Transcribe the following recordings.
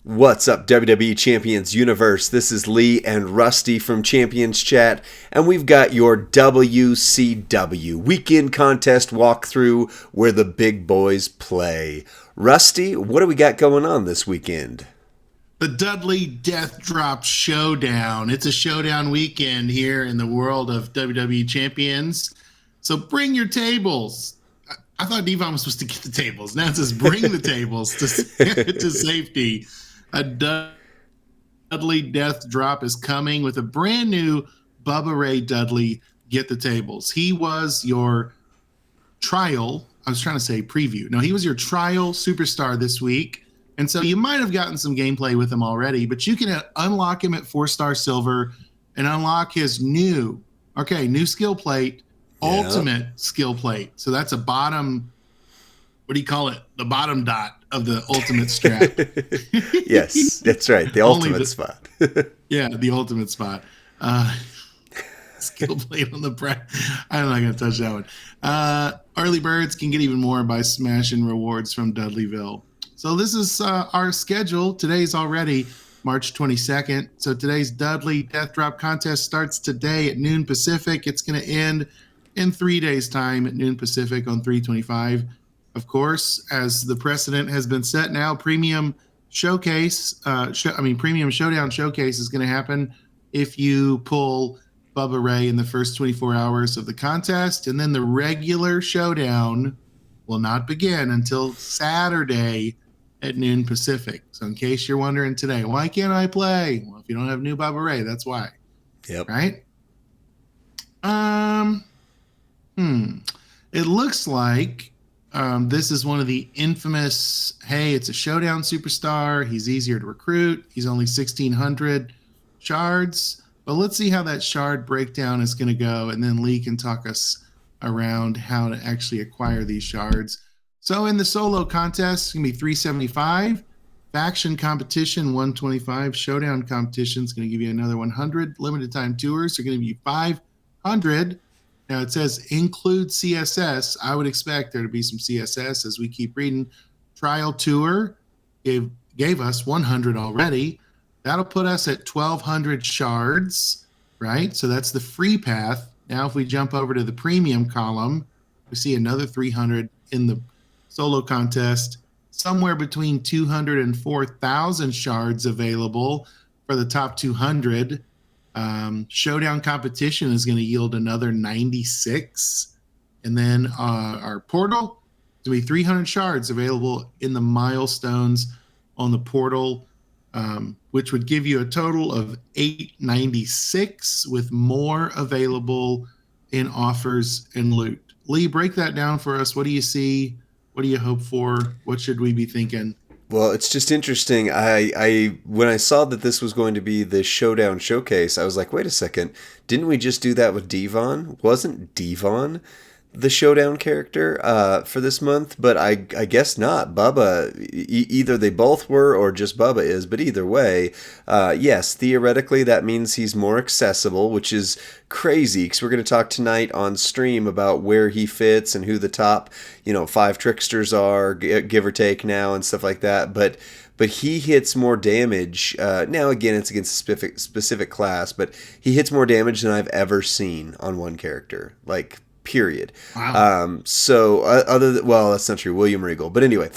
What's up, WWE Champions Universe? This is Lee and Rusty from Champions Chat, and we've got your WCW Weekend Contest walkthrough where the big boys play. Rusty, what do we got going on this weekend? The Dudley Death Drop Showdown. It's a showdown weekend here in the world of WWE Champions. So bring your tables. I thought Devon was supposed to get the tables. Now it says bring the tables to safety. A Dudley Death Drop is coming with a brand new Bubba Ray Dudley Get the Tables. He was your trial, I was trying to say preview. No, he was your trial superstar this week. And so you might have gotten some gameplay with him already, but you can unlock him at 4-star silver and unlock his new skill plate, ultimate skill plate. So that's a bottom, what do you call it? The bottom dot of the ultimate strap. Yes, that's right. The ultimate spot. Yeah, the ultimate spot. Skill plate on the bracket. I'm not going to touch that one. Early birds can get even more by smashing rewards from Dudleyville. So this is our schedule. Today's already March 22nd. So today's Dudley Death Drop contest starts today at noon Pacific. It's going to end in 3 days' time at noon Pacific on 3/25. Of course, as the precedent has been set now, Premium Premium Showdown Showcase is going to happen if you pull Bubba Ray in the first 24 hours of the contest. And then the regular showdown will not begin until Saturday at noon Pacific. So in case you're wondering today, why can't I play? Well, if you don't have new Bubba Ray, that's why. Yep. Right? It looks like this is one of the infamous, hey, it's a showdown superstar. He's easier to recruit. He's only 1,600 shards. But let's see how that shard breakdown is going to go. And then Lee can talk us around how to actually acquire these shards. So in the solo contest, it's going to be 375. Faction competition, 125. Showdown competition is going to give you another 100. Limited time tours are going to be 500. Now it says include CSS. I would expect there to be some CSS as we keep reading. Trial tour gave us 100 already. That'll put us at 1,200 shards, right? So that's the free path. Now if we jump over to the premium column, we see another 300 in the solo contest. Somewhere between 200 and 4,000 shards available for the top 200. Showdown competition is going to yield another 96. And then our portal is going to be 300 shards available in the milestones on the portal, which would give you a total of 896 with more available in offers and loot. Lee, break that down for us. What do you see? What do you hope for? What should we be thinking? Well, it's just interesting. I when I saw that this was going to be the Showdown Showcase, I was like, wait a second. Didn't we just do that with Devon? Wasn't Devon the Showdown character for this month? But I guess not. Bubba, either they both were or just Bubba is. But either way, yes, theoretically that means he's more accessible, which is crazy because we're going to talk tonight on stream about where he fits and who the top 5 tricksters are, give or take now, and stuff like that. But he hits more damage. Now, again, it's against a specific class, but he hits more damage than I've ever seen on one character. Like, period. Wow. So that's not true. William Regal. But anyway,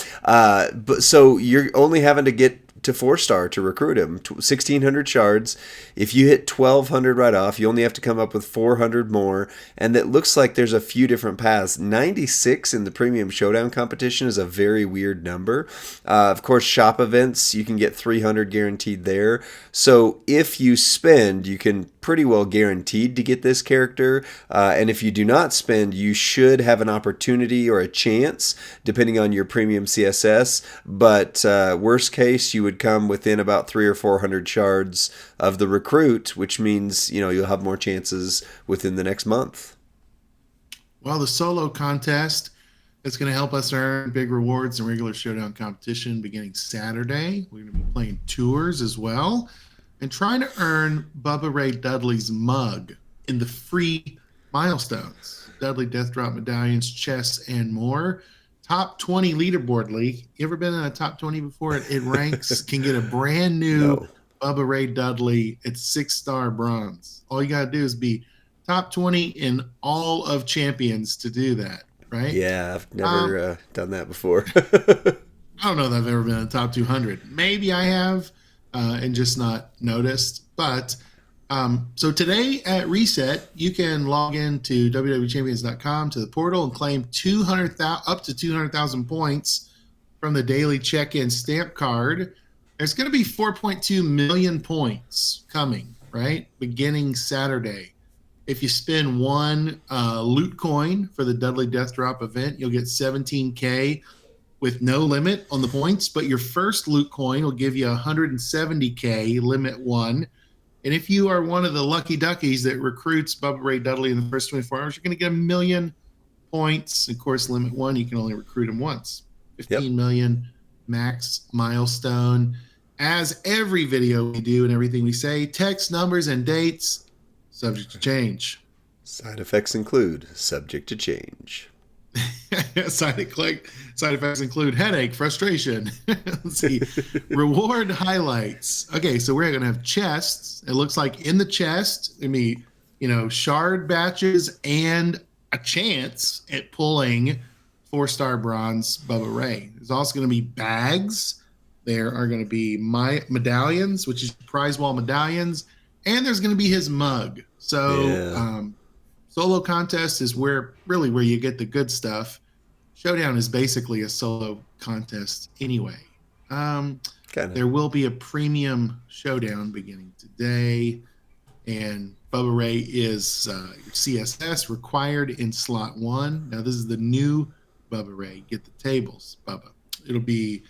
so you're only having to get to 4-star to recruit him. 1,600 shards. If you hit 1,200 right off, you only have to come up with 400 more. And it looks like there's a few different paths. 96 in the Premium Showdown competition is a very weird number. Of course, shop events, you can get 300 guaranteed there. So if you spend, you can pretty well guaranteed to get this character. And if you do not spend, you should have an opportunity or a chance, depending on your premium CSS. But worst case, you would come within about 300 or 400 shards of the recruit, which means you'll have more chances within the next month. Well, the solo contest is going to help us earn big rewards in regular showdown competition beginning Saturday. We're going to be playing tours as well and trying to earn Bubba Ray Dudley's mug in the free milestones. Dudley Death Drop medallions, chests, and more. top 20 leaderboard league. You ever been in a top 20 before? It ranks, can get a brand new No. Bubba Ray Dudley. It's 6-star bronze. All you got to do is be top 20 in all of champions to do that, right? Yeah, I've never done that before. I don't know that I've ever been in the top 200. Maybe I have and just not noticed. But so today at Reset, you can log into www.champions.com to the portal and claim up to 200,000 points from the daily check-in stamp card. There's going to be 4.2 million points coming, right? Beginning Saturday. If you spin one loot coin for the Dudley Death Drop event, you'll get 17K with no limit on the points, but your first loot coin will give you 170K limit one. And if you are one of the lucky duckies that recruits Bubba Ray Dudley in the first 24 hours, you're going to get 1 million points. Of course, limit one, you can only recruit him once. 15 million max milestone. As every video we do and everything we say, text, numbers, and dates, subject to change. Side effects include subject to change. Side effects include headache, frustration. Let's see. Reward highlights. Okay, so we're going to have chests. It looks like in the chest, shard batches and a chance at pulling 4-star bronze Bubba Ray. There's also going to be bags. There are going to be my medallions, which is prize wall medallions, and there's going to be his mug. So solo contest is where you get the good stuff. Showdown is basically a solo contest anyway. There will be a premium showdown beginning today, and Bubba Ray is CSS required in slot 1. Now this is the new Bubba Ray. Get the tables, Bubba. It'll be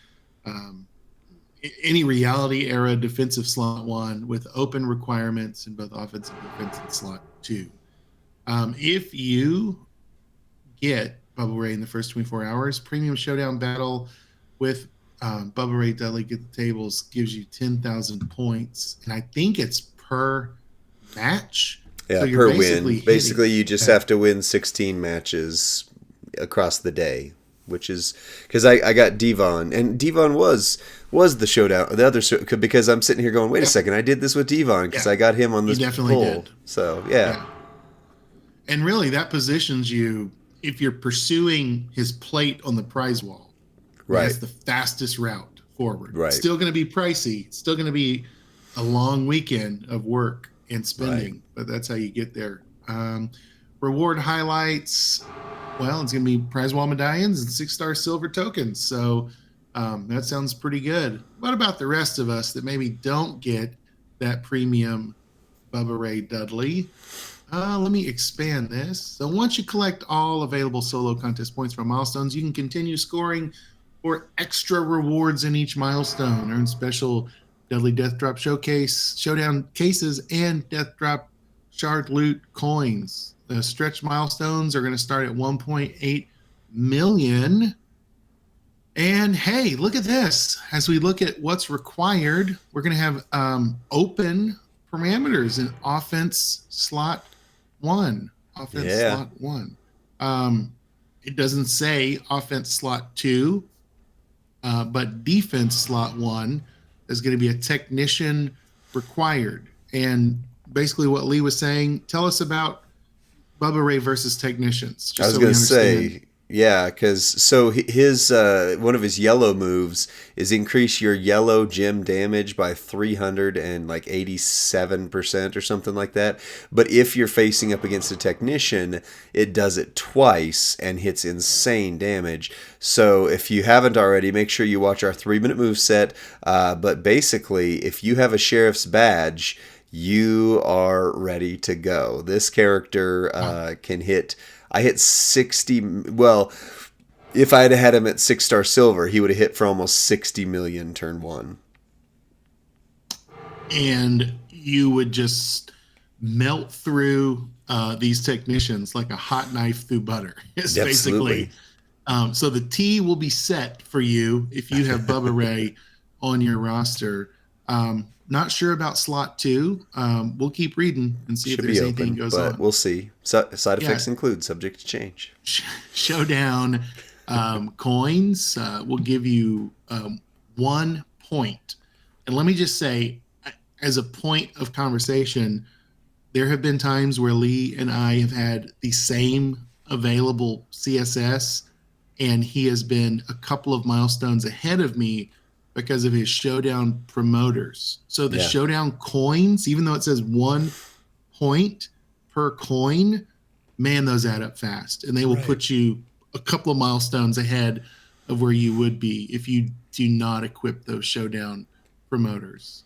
any reality era defensive slot 1 with open requirements in both offense and defense in slot 2. If you get Bubba Ray in the first 24 hours, premium showdown battle with Bubba Ray Dudley, get the tables, gives you 10,000 points. And I think it's per match. Yeah, so per win. Basically, you just have to win 16 matches across the day, which is because I got Devon, and Devon was the showdown, the other because I'm sitting here going, wait a second, I did this with Devon because I got him on this poll. Did. So yeah. And really, that positions you if you're pursuing his plate on the prize wall. Right. That's the fastest route forward. Right. It's still going to be pricey. It's still going to be a long weekend of work and spending, but that's how you get there. Reward highlights. Well, it's going to be prize wall medallions and 6-star silver tokens. So that sounds pretty good. What about the rest of us that maybe don't get that premium Bubba Ray Dudley? Let me expand this. So once you collect all available solo contest points from milestones, you can continue scoring for extra rewards in each milestone. Earn special Dudley Death Drop Showdown cases and Death Drop Shard Loot coins. The stretch milestones are going to start at 1.8 million. And hey, look at this. As we look at what's required, we're going to have open parameters in offense slot 1. Slot 1. It doesn't say offense slot 2, but defense slot 1 is going to be a technician required. And basically what Lee was saying, tell us about Bubba Ray versus technicians. I was going to say, because his one of his yellow moves is increase your yellow gem damage by 387% or something like that. But if you're facing up against a technician, it does it twice and hits insane damage. So if you haven't already, make sure you watch our 3-minute move set. But basically, if you have a sheriff's badge, you are ready to go. This character can hit. I hit 60. Well, if I had him at 6-star silver, he would have hit for almost 60 million turn 1. And you would just melt through these technicians like a hot knife through butter. It's basically. So the T will be set for you if you have Bubba Ray on your roster. Not sure about slot 2. We'll keep reading and see if there's anything goes on. We'll see. Side effects include subject to change. Showdown. Coins will give you 1 point. And let me just say, as a point of conversation, there have been times where Lee and I have had the same available CSS, and he has been a couple of milestones ahead of me because of his Showdown promoters. So the Yeah. Showdown coins, even though it says 1 point per coin, man, those add up fast, and they will put you a couple of milestones ahead of where you would be if you do not equip those Showdown promoters.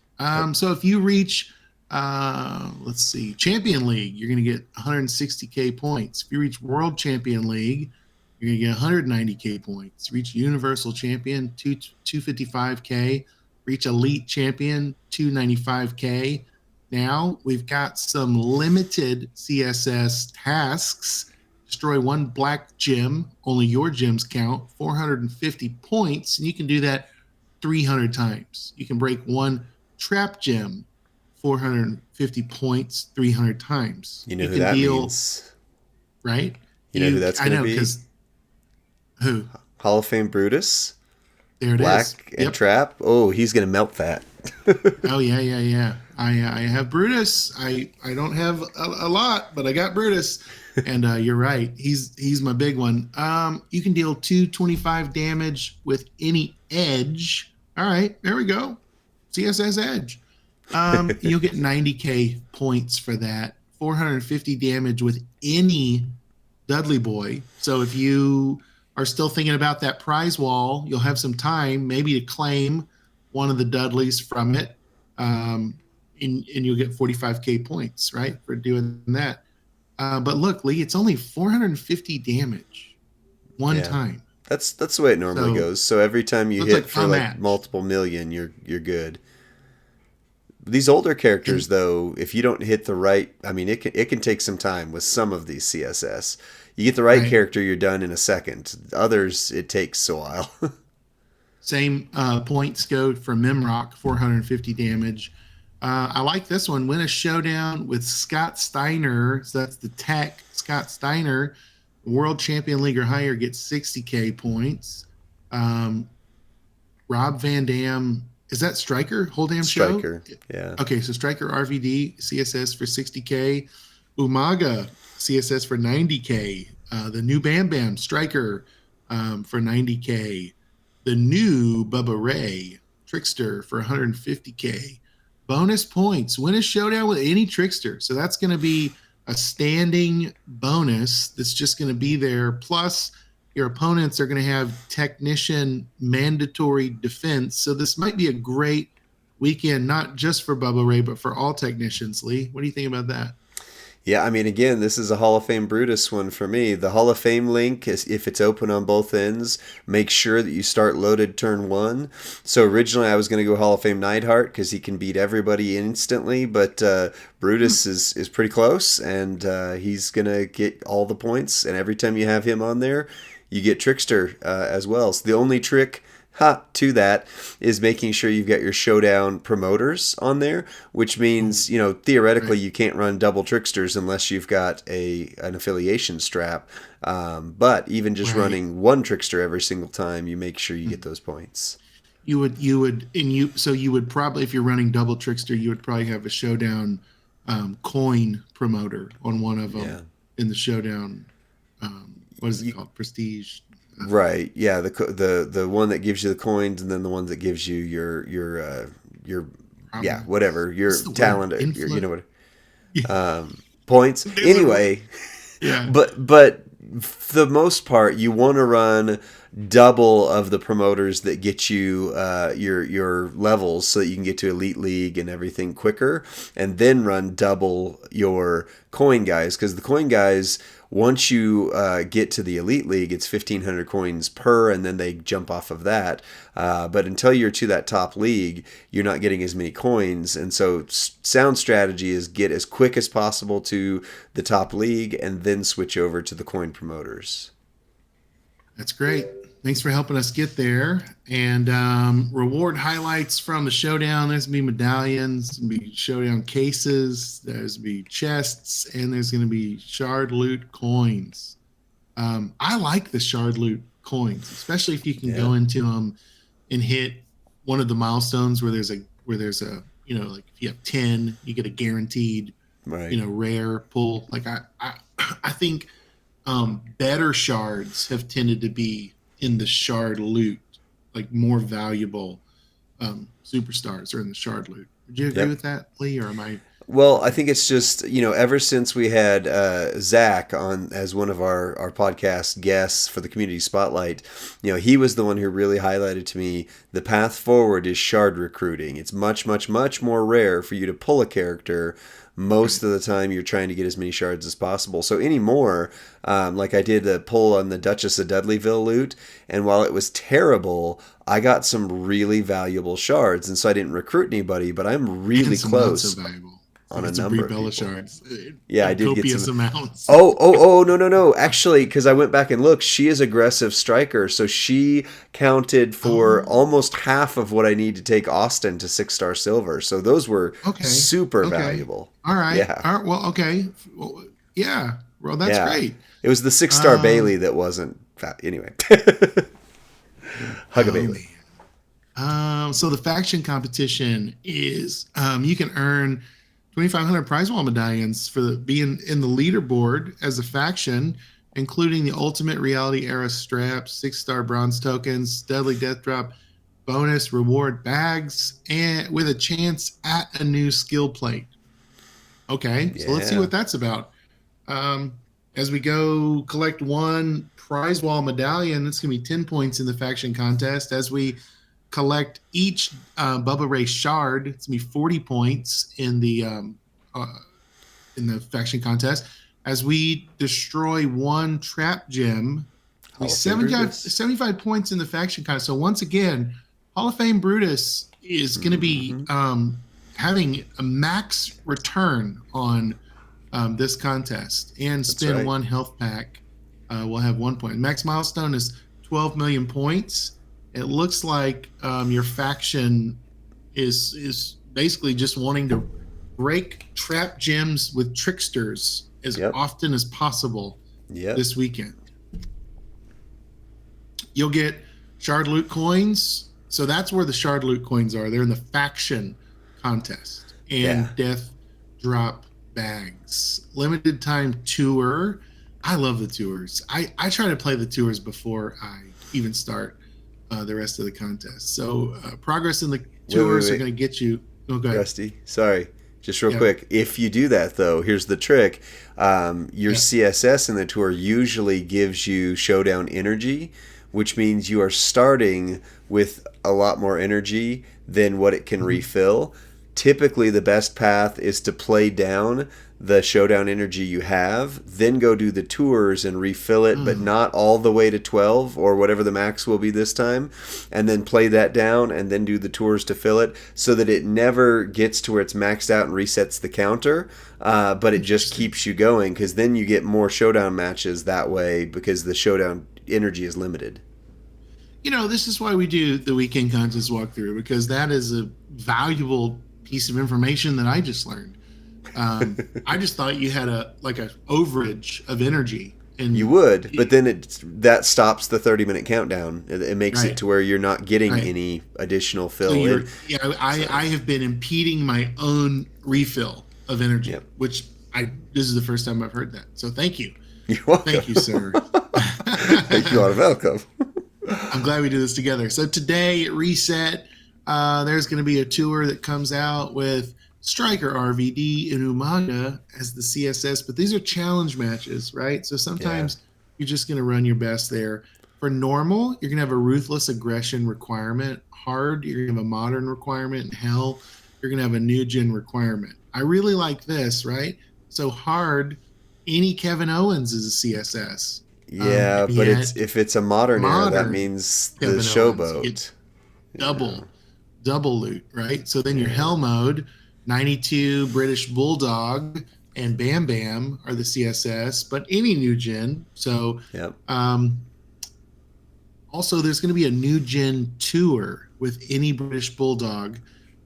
So if you reach, let's see, Champion League, you're going to get 160K points. If you reach World Champion League, you're going to get 190K points. Reach Universal Champion, 255K. Reach Elite Champion, 295K. Now we've got some limited CSS tasks. Destroy 1 black gem, only your gems count, 450 points, and you can do that 300 times. You can break 1 trap gem, 450 points, 300 times. You know you who can that deal, means? right? You know who that's I going to know, be? because who? Hall of Fame Brutus, There it is. Black and Yep. Trap. Oh, he's going to melt that. Oh yeah. I have Brutus. I don't have a lot, but I got Brutus. And you're right. He's my big one. You can deal 225 damage with any edge. All right, there we go. CSS edge. You'll get 90K points for that. 450 damage with any Dudley boy. So if you are still thinking about that prize wall, you'll have some time maybe to claim one of the Dudleys from it. And you'll get 45K points, right, for doing that. But look, Lee, it's only 450 damage one time. That's the way it normally goes. So every time you hit for like multiple million, you're good. These older characters, though, if you don't hit the right, I mean, it can take some time with some of these CSS. You get the right character, you're done in a second. Others, it takes a while. Same points go for Mimrock, 450 damage. I like this one. Win a showdown with Scott Steiner. So that's the tech. Scott Steiner, World Champion League or higher, gets 60K points. Rob Van Dam, is that Striker? Whole damn show? Striker, yeah. Okay, so Striker RVD, CSS for 60K. Umaga, CSS for 90K. The new Bam Bam, Striker for 90K. The new Bubba Ray, Trickster for 150K. Bonus points. Win a showdown with any Trickster. So that's going to be a standing bonus that's just going to be there. Plus, your opponents are going to have Technician mandatory defense. So this might be a great weekend, not just for Bubba Ray, but for all Technicians. Lee, what do you think about that? Yeah, I mean, again, this is a Hall of Fame Brutus one for me. The Hall of Fame link, is, if it's open on both ends, make sure that you start loaded turn 1. So originally I was going to go Hall of Fame Neidhart because he can beat everybody instantly, but Brutus is pretty close, and he's going to get all the points, and every time you have him on there, you get Trickster as well. So the only trick to that is making sure you've got your Showdown promoters on there, which means, you know, theoretically you can't run double Tricksters unless you've got an affiliation strap. But even just running one Trickster every single time, you make sure you get those points. You would probably, if you're running double Trickster, you would probably have a Showdown coin promoter on one of them in the Showdown. What is it called? Prestige. Right. Yeah. The one that gives you the coins, and then the one that gives you your whatever your talent, you know what, points. Anyway. Yeah. But for the most part, you want to run double of the promoters that get you your levels so that you can get to Elite League and everything quicker, and then run double your coin guys, because the coin guys, once you get to the Elite League, it's 1,500 coins per, and then they jump off of that. But until you're to that top league, you're not getting as many coins. And so sound strategy is get as quick as possible to the top league and then switch over to the coin promoters. That's great. Thanks for helping us get there. And reward highlights from the Showdown. There's going to be medallions, there's going to be Showdown cases, there's going to be chests, and there's going to be Shard Loot coins. I like the Shard Loot coins, especially if you can go into them and hit one of the milestones where there's a like if you have 10, you get a guaranteed rare pull. Like I think better shards have tended to be in the shard loot, like more valuable superstars are in the shard loot. Would you agree with that, Lee, or am I? Well, I think it's just, ever since we had Zach on as one of our podcast guests for the Community Spotlight, he was the one who really highlighted to me the path forward is shard recruiting. It's much, much, much more rare for you to pull a character. Most of the time, you're trying to get as many shards as possible. So anymore, like I did a pull on the Duchess of Dudleyville loot, and while it was terrible, I got some really valuable shards, and so I didn't recruit anybody, but I'm really close. Not so valuable. On a number of people. Shards. Yeah, I did get some amounts. Oh, no. Actually, because I went back and looked, she is aggressive striker, so she counted for almost half of what I need to take Austin to 6-star silver. So those were super valuable. All right. Yeah. All right. Well, okay. Well, yeah. Well, that's great. It was the 6-star Bailey that wasn't anyway. Hug a Bailey. So the faction competition is you can earn 2,500 prize wall medallions for being in the leaderboard as a faction, including the Ultimate Reality Era straps, 6-star bronze tokens, Deadly Death Drop, bonus reward bags, and with a chance at a new skill plate. Okay, so let's see what that's about. As we go collect one prize wall medallion, that's going to be 10 points in the faction contest. As we collect each Bubba Ray shard, it's gonna be 40 points in the faction contest. As we destroy one trap gem, we 75 points in the faction contest. So once again, Hall of Fame Brutus is going to be having a max return on this contest, and spend one health pack. We'll have 1 point. Max milestone is 12 million points. It looks like your faction is basically just wanting to break trap gems with tricksters as often as possible this weekend. You'll get shard loot coins. So that's where the shard loot coins are. They're in the faction contest. And death drop bags. Limited time tour. I love the tours. I try to play the tours before I even start the rest of the contest. So progress in the tours are going to get you. Oh, go ahead. Rusty, sorry. Just real quick. If you do that, though, here's the trick. Your CSS in the tour usually gives you Showdown energy, which means you are starting with a lot more energy than what it can refill. Typically, the best path is to play down the Showdown energy you have, then go do the tours and refill it, but not all the way to 12 or whatever the max will be this time, and then play that down and then do the tours to fill it so that it never gets to where it's maxed out and resets the counter, but it just keeps you going, because then you get more Showdown matches that way because the Showdown energy is limited. This is why we do the weekend contest walkthrough, because that is a valuable piece of information that I just learned. I just thought you had a overage of energy, and you would, but then that stops the 30-minute countdown. It makes it to where you're not getting any additional fill. So I have been impeding my own refill of energy, which this is the first time I've heard that. So thank you. You're welcome. Thank you, sir. You are welcome. I'm glad we do this together. So today at Reset, there's going to be a tour that comes out with Striker, RVD, and Umaga as the CSS, but these are challenge matches, right? So sometimes you're just going to run your best there. For normal, you're going to have a ruthless aggression requirement. Hard, you're going to have a modern requirement. And hell, you're going to have a new gen requirement. I really like this, right? So hard, any Kevin Owens is a CSS. Yeah, but if it's a modern era, that means the Showboat. Double loot, right? So then your Hell mode, 92 British Bulldog and Bam Bam are the CSS, but any new gen. So also there's going to be a new gen tour with any British Bulldog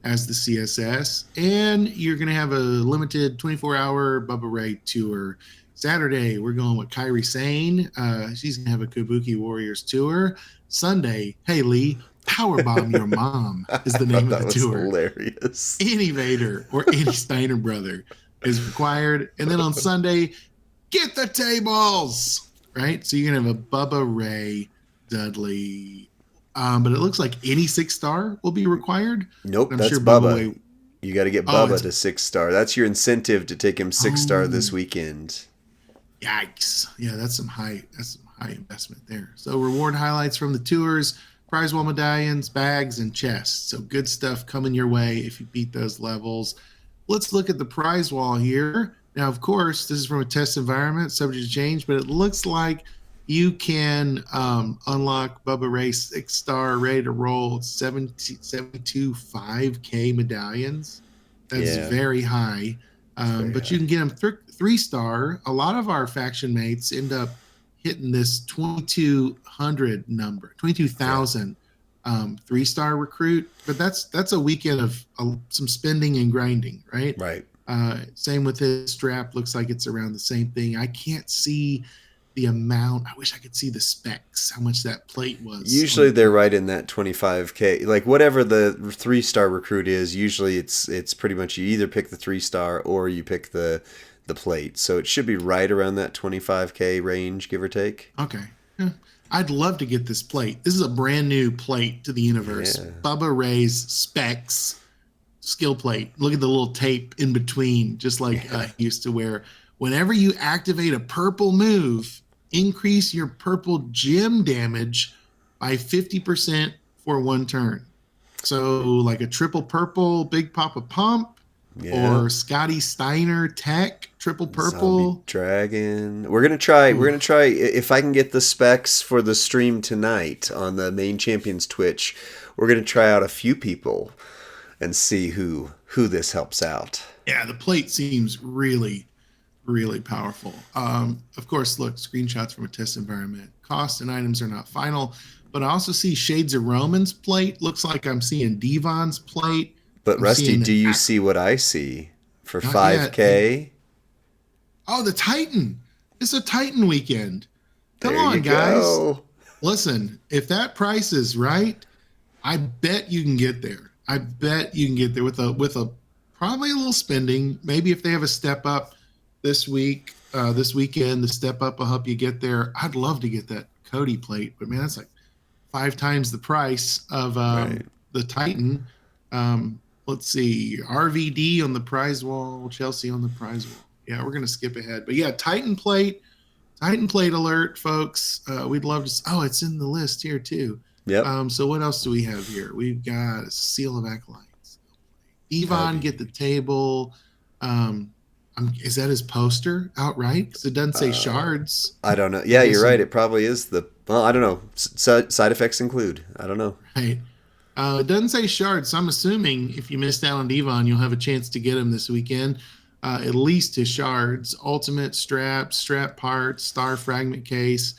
as the CSS, and you're going to have a limited 24-hour Bubba Ray tour. Saturday, we're going with Kairi Sane. She's going to have a Kabuki Warriors tour. Sunday, hey Lee, Powerbomb Your Mom is the name of the was tour. Hilarious. Any Vader or any Steiner brother is required. And then on Sunday, get the tables, right? So you're going to have a Bubba Ray, Dudley. But it looks like any 6-star will be required. Nope, that's sure Bubba. You got to get Bubba to 6-star. That's your incentive to take him 6-star this weekend. Yikes! Yeah, that's some high investment there. So reward highlights from the tours: prize wall medallions, bags, and chests. So good stuff coming your way if you beat those levels. Let's look at the prize wall here. Now, of course, this is from a test environment, subject to change, but it looks like you can unlock Bubba Ray 6-star, ready to roll 72 5K medallions. That's very high. But you can get them 3-star. A lot of our faction mates end up hitting this 2,200 number, 22,000 3-star recruit. But that's a weekend of some spending and grinding, right? Right. Same with his strap. Looks like it's around the same thing. I can't see the amount. I wish I could see the specs, how much that plate was. Usually they're right in that 25K. Like whatever the 3-star recruit is, usually it's pretty much you either pick the 3-star or you pick the plate. So it should be right around that 25K range, give or take. Okay. Yeah. I'd love to get this plate. This is a brand new plate to the universe. Yeah. Bubba Ray's specs skill plate. Look at the little tape in between, just like I used to wear. Whenever you activate a purple move, increase your purple gem damage by 50% for 1 turn. So like a triple purple Big Papa Pump or Scotty Steiner Tech triple purple. Zombie Dragon. We're gonna try if I can get the specs for the stream tonight on the main champions Twitch. We're gonna try out a few people and see who this helps out. Yeah, the plate seems really powerful. Of course, look, screenshots from a test environment. Cost and items are not final, but I also see Shades of Roman's plate. Looks like I'm seeing Devon's plate. But Rusty, do you see what I see for 5K? Oh, the Titan. It's a Titan weekend. Come on, guys. Go. Listen, if that price is right, I bet you can get there. I bet you can get there with a probably a little spending. Maybe if they have a step up this weekend, the step up will help you get there. I'd love to get that Cody plate, but man, that's like 5 times the price of the Titan. Let's see, RVD on the prize wall, Chelsea on the prize wall. Yeah, we're gonna skip ahead, but yeah, Titan plate alert, folks. We'd love to. Oh, it's in the list here too. Yep. So what else do we have here? We've got a Seal of Acolytes. Yvonne, get the table. Is that his poster outright? Because it doesn't say Shards. I don't know. Yeah, you're right. It probably is I don't know. Side effects include. I don't know. Right. It doesn't say Shards, so I'm assuming if you missed out on Devon, you'll have a chance to get him this weekend. At least his Shards, Ultimate Strap, Strap Parts, Star Fragment Case,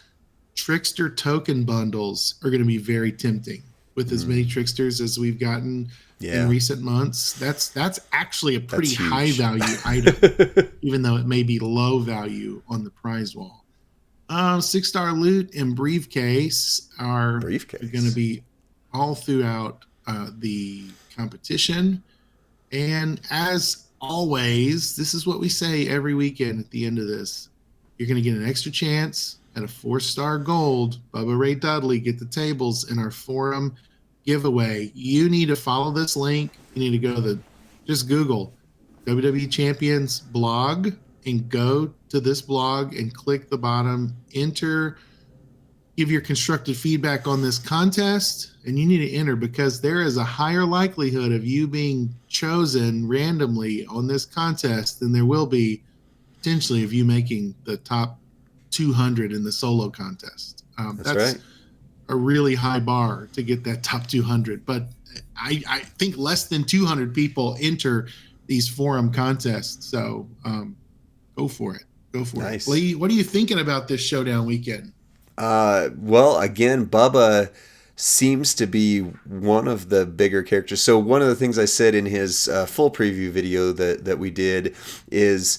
Trickster Token Bundles are going to be very tempting with as many Tricksters as we've gotten in recent months. That's actually a pretty high value item, even though it may be low value on the prize wall. 6-star loot and briefcase are going to be all throughout the competition. And as always, this is what we say every weekend at the end of this. You're going to get an extra chance at a 4-star gold. Bubba Ray Dudley, get the tables in our forum giveaway. You need to follow this link. You need to go just Google WWE Champions blog and go to this blog and click the bottom, give your constructive feedback on this contest, and you need to enter because there is a higher likelihood of you being chosen randomly on this contest than there will be potentially of you making the top 200 in the solo contest. That's right. A really high bar to get that top 200, but I think less than 200 people enter these forum contests. So go for it. Nice. Lee, what are you thinking about this Showdown weekend? Well, again, Bubba seems to be one of the bigger characters. So one of the things I said in his full preview video that we did is,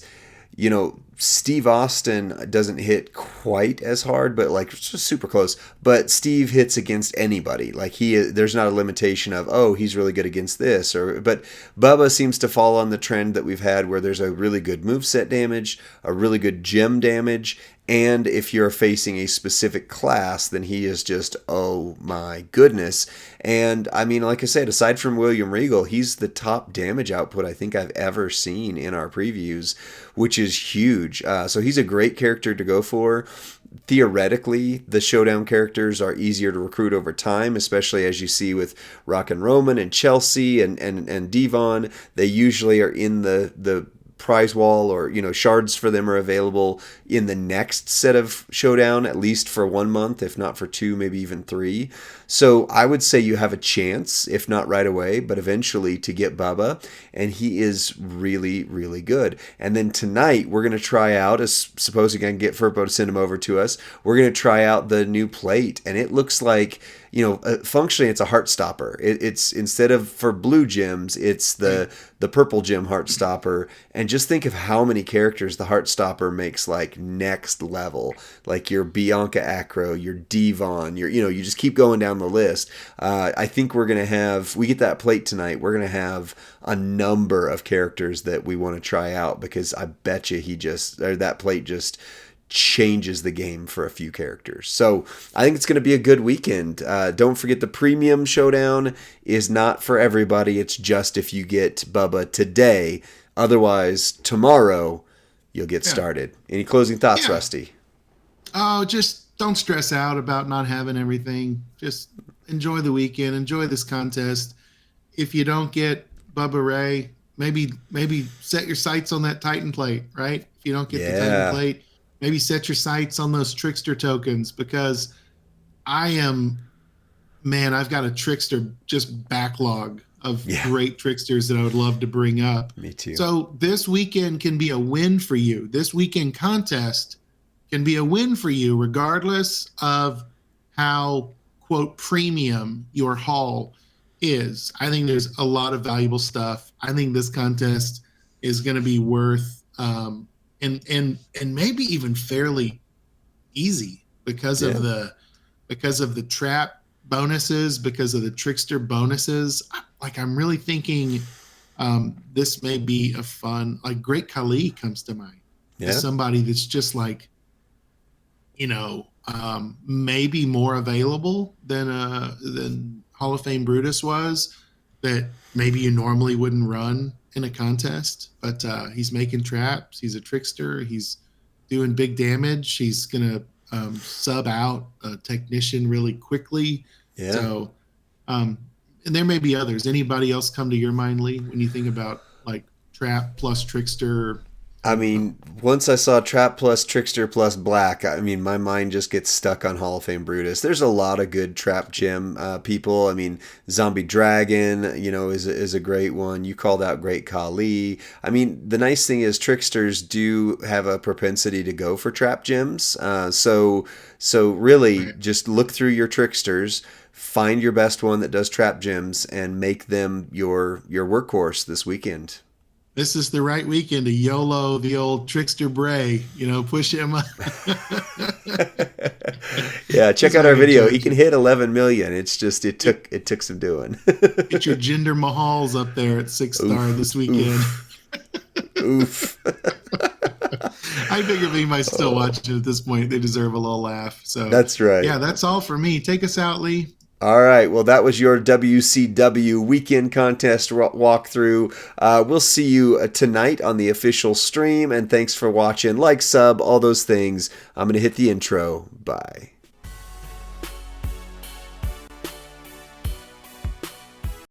Steve Austin doesn't hit quite as hard, but like it's just super close. But Steve hits against anybody. Like there's not a limitation of, oh, he's really good against this, but Bubba seems to fall on the trend that we've had where there's a really good moveset damage, a really good gem damage, and if you're facing a specific class, then he is just, oh my goodness. And I mean, like I said, aside from William Regal, he's the top damage output I think I've ever seen in our previews, which is huge. So he's a great character to go for. Theoretically, the Showdown characters are easier to recruit over time, especially as you see with Rock and Roman and Chelsea and Devon. They usually are in the prize wall, or shards for them are available in the next set of Showdown, at least for 1 month, if not for 2, maybe even 3. So I would say you have a chance, if not right away, but eventually, to get Bubba, and he is really, really good. And then tonight we're going to try out, as supposing I can get Furpo to send him over to us, we're going to try out the new plate, and it looks like, functionally it's a heart stopper. It's instead of for blue gems, it's the purple gem heart stopper. And just think of how many characters the heart stopper makes like next level. Like your Bianca Acro, your Devon, you just keep going down the list. I think we get that plate tonight, we're going to have a number of characters that we want to try out, because I bet you that plate just changes the game for a few characters. So I think it's going to be a good weekend. Don't forget, the premium Showdown is not for everybody. It's just if you get Bubba today. Otherwise, tomorrow you'll get started. Any closing thoughts, Rusty? Oh, just don't stress out about not having everything. Just enjoy the weekend. Enjoy this contest. If you don't get Bubba Ray, maybe set your sights on that Titan plate, right? If you don't get the Titan plate, maybe set your sights on those Trickster tokens, because I've got a Trickster just backlog of great Tricksters that I would love to bring up. Me too. So this weekend can be a win for you. This weekend contest can be a win for you, regardless of how, quote, premium your haul is. I think there's a lot of valuable stuff. I think this contest is going to be worth and maybe even fairly easy because of the trap bonuses, because of the Trickster bonuses. Like, I'm really thinking this may be a fun, like, Great Khali comes to mind. As somebody that's just like, maybe more available than Hall of Fame Brutus was, that maybe you normally wouldn't run in a contest, but he's making traps. He's a Trickster. He's doing big damage. He's gonna sub out a technician really quickly. Yeah. So, and there may be others. Anybody else come to your mind, Lee, when you think about like trap plus Trickster? I mean, once I saw Trap plus Trickster plus Black, I mean, my mind just gets stuck on Hall of Fame Brutus. There's a lot of good Trap Gem people. I mean, Zombie Dragon, is a great one. You called out Great Khali. I mean, the nice thing is Tricksters do have a propensity to go for Trap Gems. So really, just look through your Tricksters, find your best one that does Trap Gems, and make them your workhorse this weekend. This is the right weekend to YOLO the old Trickster Bray, push him up. Yeah, check out our video. He can hit 11 million. It's just, it took some doing. Get your Jinder Mahals up there at 6-star this weekend. Oof. I figure they might still watch it at this point. They deserve a little laugh. So that's right. Yeah, that's all for me. Take us out, Lee. All right. Well, that was your WCW weekend contest walkthrough. We'll see you tonight on the official stream. And thanks for watching. Like, sub, all those things. I'm going to hit the intro. Bye.